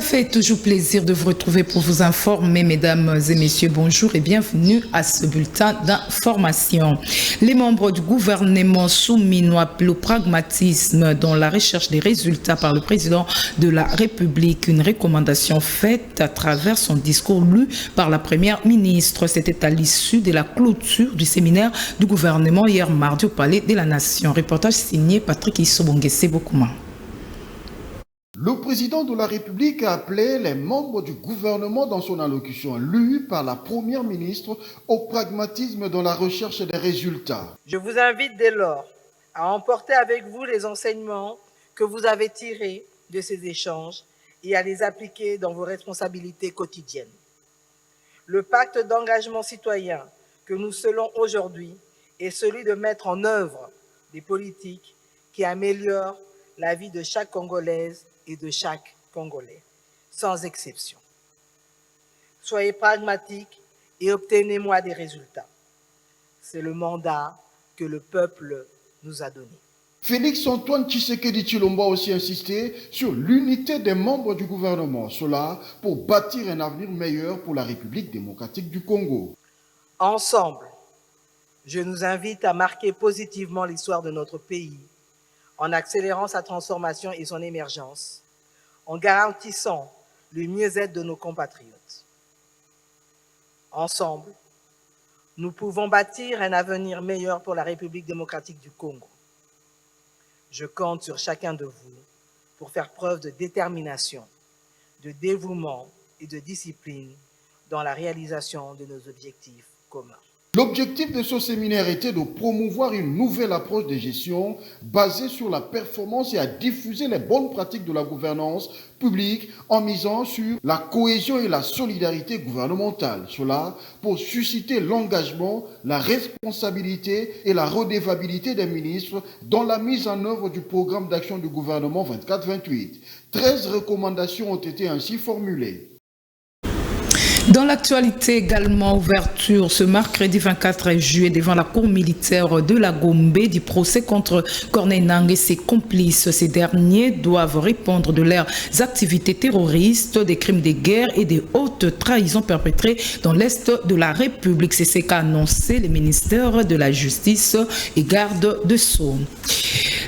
Ça fait toujours plaisir de vous retrouver pour vous informer, mesdames et messieurs. Bonjour et bienvenue à ce bulletin d'information. Les membres du gouvernement soumis le pragmatisme dans la recherche des résultats par le président de la République. Une recommandation faite à travers son discours lu par la première ministre. C'était à l'issue de la clôture du séminaire du gouvernement hier mardi au Palais de la Nation. Reportage signé Patrick Issobongese-Bokuma. Le président de la République a appelé les membres du gouvernement dans son allocution lue par la première ministre au pragmatisme dans la recherche des résultats. Je vous invite dès lors à emporter avec vous les enseignements que vous avez tirés de ces échanges et à les appliquer dans vos responsabilités quotidiennes. Le pacte d'engagement citoyen que nous scellons aujourd'hui est celui de mettre en œuvre des politiques qui améliorent la vie de chaque Congolaise et de chaque Congolais, sans exception. Soyez pragmatiques et obtenez-moi des résultats. C'est le mandat que le peuple nous a donné. Félix-Antoine Tshisekedi Tshilombo a aussi insisté sur l'unité des membres du gouvernement, cela pour bâtir un avenir meilleur pour la République démocratique du Congo. Ensemble, je nous invite à marquer positivement l'histoire de notre pays en accélérant sa transformation et son émergence, en garantissant le mieux-être de nos compatriotes. Ensemble, nous pouvons bâtir un avenir meilleur pour la République démocratique du Congo. Je compte sur chacun de vous pour faire preuve de détermination, de dévouement et de discipline dans la réalisation de nos objectifs communs. L'objectif de ce séminaire était de promouvoir une nouvelle approche de gestion basée sur la performance et à diffuser les bonnes pratiques de la gouvernance publique en misant sur la cohésion et la solidarité gouvernementale. Cela pour susciter l'engagement, la responsabilité et la redevabilité des ministres dans la mise en œuvre du programme d'action du gouvernement 24-28. 13 recommandations ont été ainsi formulées. Dans l'actualité également, ouverture ce mercredi 24 juillet devant la cour militaire de la Gombe du procès contre Corneille Nangaa et ses complices. Ces derniers doivent répondre de leurs activités terroristes, des crimes de guerre et des hautes trahisons perpétrées dans l'Est de la République. C'est ce qu'a annoncé le ministère de la Justice et Garde des Sceaux.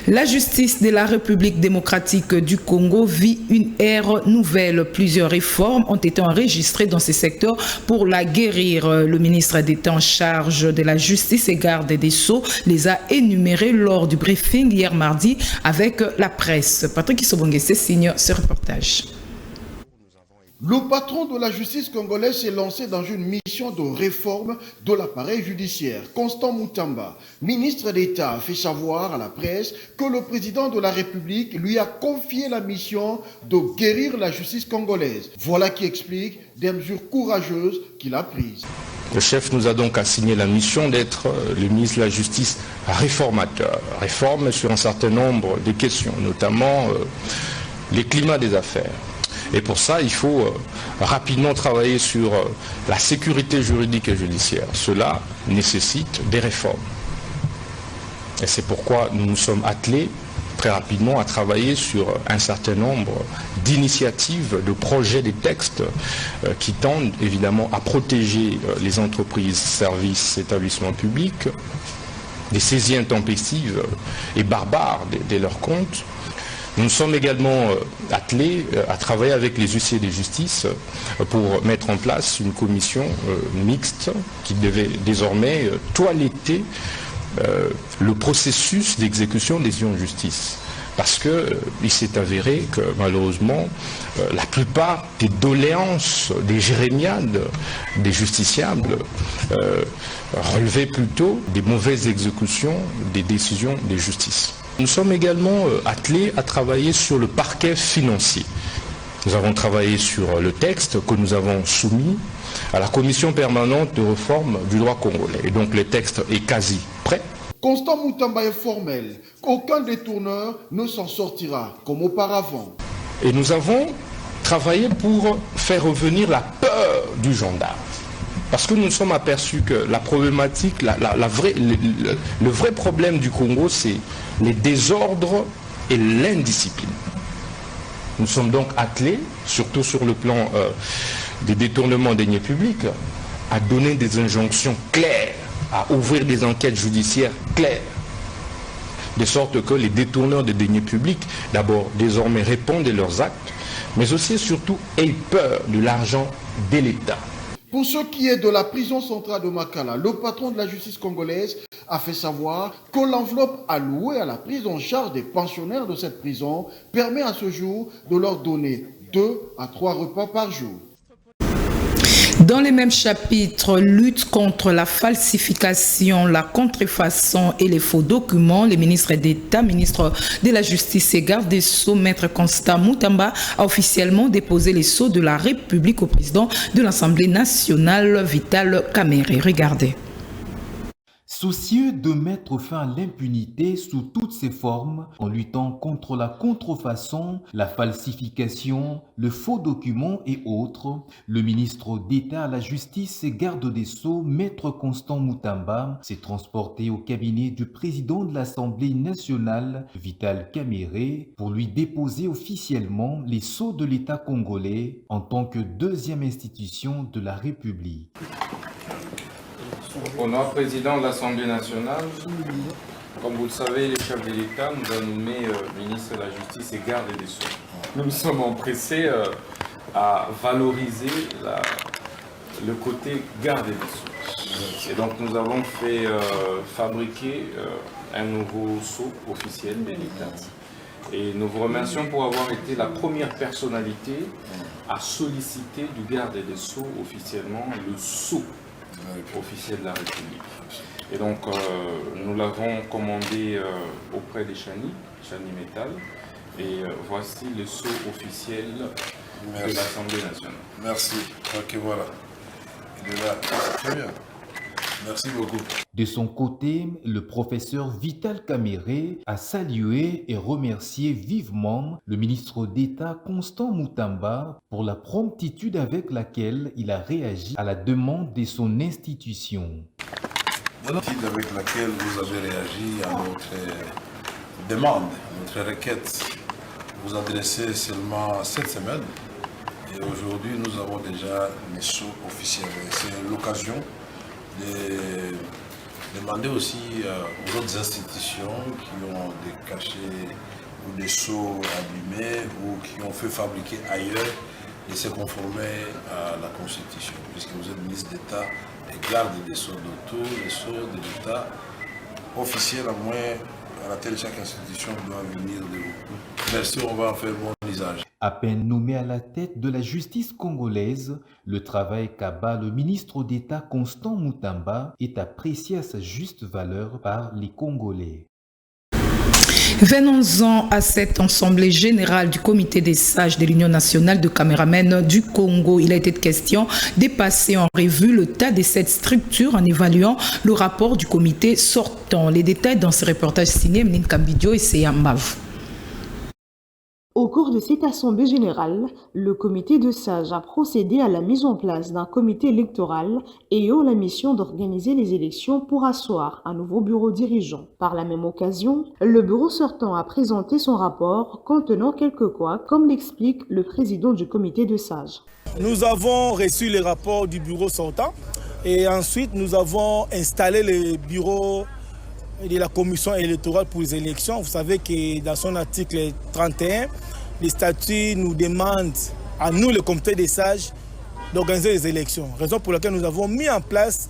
La justice de la République démocratique du Congo vit une ère nouvelle. Plusieurs réformes ont été enregistrées dans ce secteur pour la guérir. Le ministre d'État en charge de la justice et garde des Sceaux les a énumérées lors du briefing hier mardi avec la presse. Patrick Issobongese signe ce reportage. Le patron de la justice congolaise s'est lancé dans une mission de réforme de l'appareil judiciaire. Constant Moutamba, ministre d'État, a fait savoir à la presse que le président de la République lui a confié la mission de guérir la justice congolaise. Voilà qui explique des mesures courageuses qu'il a prises. Le chef nous a donc assigné la mission d'être le ministre de la Justice réformateur. Réforme sur un certain nombre de questions, notamment les climats des affaires. Et pour ça, il faut rapidement travailler sur la sécurité juridique et judiciaire. Cela nécessite des réformes. Et c'est pourquoi nous nous sommes attelés très rapidement à travailler sur un certain nombre d'initiatives, de projets, des textes qui tendent évidemment à protéger les entreprises, services, établissements publics des saisies intempestives et barbares de leurs comptes. Nous sommes également attelés à travailler avec les huissiers de justice pour mettre en place une commission mixte qui devait désormais toiletter le processus d'exécution des décisions de justice. Parce qu'il s'est avéré que malheureusement, la plupart des doléances, des jérémiades, des justiciables relevaient plutôt des mauvaises exécutions des décisions de justice. Nous sommes également attelés à travailler sur le parquet financier. Nous avons travaillé sur le texte que nous avons soumis à la commission permanente de réforme du droit congolais. Et donc le texte est quasi prêt. Constant Moutamba est formel. Aucun détourneur ne s'en sortira comme auparavant. Et nous avons travaillé pour faire revenir la peur du gendarme. Parce que nous nous sommes aperçus que la problématique, le vrai problème du Congo, c'est les désordres et l'indiscipline. Nous sommes donc attelés, surtout sur le plan des détournements des deniers publics, à donner des injonctions claires, à ouvrir des enquêtes judiciaires claires, de sorte que les détourneurs de deniers publics, d'abord, désormais répondent de leurs actes, mais aussi et surtout aient peur de l'argent de l'État. Pour ce qui est de la prison centrale de Makala, le patron de la justice congolaise a fait savoir que l'enveloppe allouée à la prise en charge des pensionnaires de cette prison permet à ce jour de leur donner 2 à 3 repas par jour. Dans les mêmes chapitres, lutte contre la falsification, la contrefaçon et les faux documents, le ministre d'État, ministre de la Justice et garde des Sceaux, Maître Constant Moutamba, a officiellement déposé les sceaux de la République au président de l'Assemblée nationale, Vital Kamerhe. Regardez. Soucieux de mettre fin à l'impunité sous toutes ses formes, en luttant contre la contrefaçon, la falsification, le faux document et autres, le ministre d'État à la Justice et garde des Sceaux, Maître Constant Moutamba, s'est transporté au cabinet du président de l'Assemblée nationale, Vital Kamerhe, pour lui déposer officiellement les sceaux de l'État congolais en tant que deuxième institution de la République. Honorable président de l'Assemblée nationale, comme vous le savez, le chef de l'État nous a nommé ministre de la Justice et garde des Sceaux. Nous nous sommes empressés à valoriser le côté garde des Sceaux. Et donc nous avons fait fabriquer un nouveau sceau officiel de l'État. Et nous vous remercions pour avoir été la première personnalité à solliciter du garde des Sceaux officiellement le sceau officiel de la République. Et donc, nous l'avons commandé auprès des Chani Metal, et voici le sceau officiel de l'Assemblée nationale. Merci. Ok, voilà. Il est là. Très bien. Merci beaucoup. De son côté, le professeur Vital Kamerhe a salué et remercié vivement le ministre d'État Constant Moutamba pour la promptitude avec laquelle il a réagi à la demande de son institution. La promptitude avec laquelle vous avez réagi à notre demande, notre requête, vous adressez seulement cette semaine. Et aujourd'hui, nous avons déjà les sceaux officiels. C'est l'occasion de demander aussi aux autres institutions qui ont des cachets ou des sceaux abîmés ou qui ont fait fabriquer ailleurs de se conformer à la Constitution, puisque vous êtes ministre d'État et garde des sceaux d'auto, les sceaux de l'État officiels, à moins à laquelle chaque institution doit venir de vous. Merci, on va en faire bon usage. À peine nommé à la tête de la justice congolaise, le travail qu'abat le ministre d'État Constant Moutamba est apprécié à sa juste valeur par les Congolais. Venons-en à cette assemblée générale du comité des sages de l'Union nationale de caméramens du Congo. Il a été question de passer en revue le tas de cette structure en évaluant le rapport du comité sortant. Les détails dans ce reportage signé Mnin Kambidio et Seyamav. Au cours de cette assemblée générale, le comité de sages a procédé à la mise en place d'un comité électoral ayant la mission d'organiser les élections pour asseoir un nouveau bureau dirigeant. Par la même occasion, le bureau sortant a présenté son rapport contenant quelques couacs, comme l'explique le président du comité de sages. Nous avons reçu les rapports du bureau sortant et ensuite nous avons installé le bureau de la commission électorale pour les élections. Vous savez que dans son article 31, les statuts nous demandent à nous, le comité des sages, d'organiser les élections. Raison pour laquelle nous avons mis en place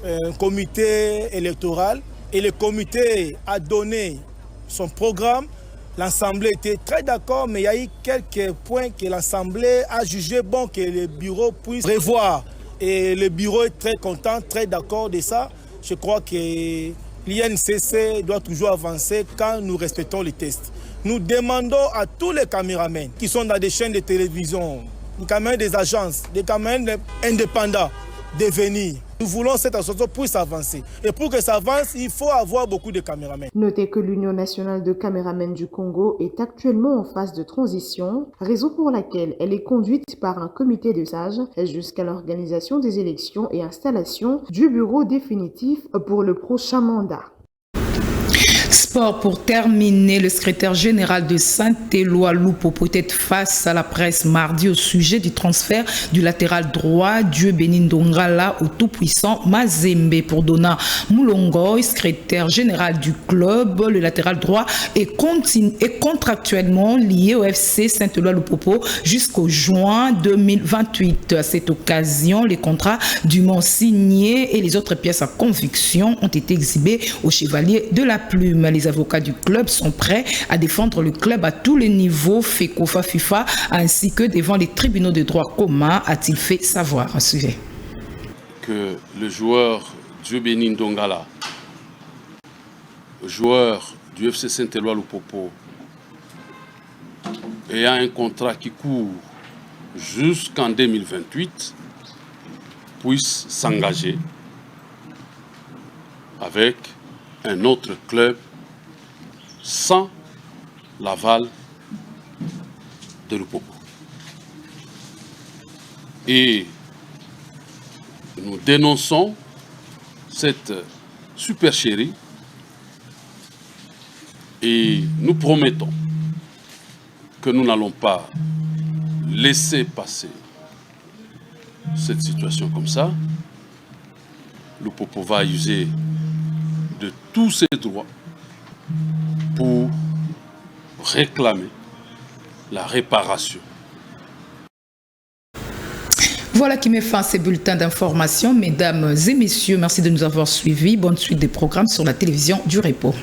un comité électoral et le comité a donné son programme. L'Assemblée était très d'accord, mais il y a eu quelques points que l'Assemblée a jugé bon que le bureau puisse revoir. Et le bureau est très content, très d'accord de ça. Je crois que l'INCC doit toujours avancer quand nous respectons les tests. Nous demandons à tous les caméramans qui sont dans des chaînes de télévision, des caméramans des agences, des caméramans indépendants de venir. Nous voulons que cette association puisse avancer. Et pour que ça avance, il faut avoir beaucoup de caméramans. Notez que l'Union nationale de caméramens du Congo est actuellement en phase de transition, raison pour laquelle elle est conduite par un comité de sages jusqu'à l'organisation des élections et installation du bureau définitif pour le prochain mandat. Sport pour terminer, le secrétaire général de Saint-Éloi Lupopo était face à la presse mardi au sujet du transfert du latéral droit Dieu Bénin Ndongala au tout-puissant Mazembe. Pour Dona Moulongoy, secrétaire général du club, le latéral droit est contractuellement lié au FC Saint-Éloi Lupopo jusqu'au juin 2028. À cette occasion, les contrats dûment signés et les autres pièces à conviction ont été exhibées au Chevalier de la Plume. Les avocats du club sont prêts à défendre le club à tous les niveaux, FECOFA, FIFA, ainsi que devant les tribunaux de droit commun, a-t-il fait savoir. Suivez. Que le joueur Dieu Bénin Ndongala, joueur du FC Saint-Éloi Lupopo, ayant un contrat qui court jusqu'en 2028, puisse s'engager avec un autre club sans l'aval de Lupopo. Et nous dénonçons cette supercherie et nous promettons que nous n'allons pas laisser passer cette situation comme ça. Lupopo va user de tous ses droits pour réclamer la réparation. Voilà qui met fin à ces bulletins d'information. Mesdames et messieurs, merci de nous avoir suivis. Bonne suite des programmes sur la télévision du Repos.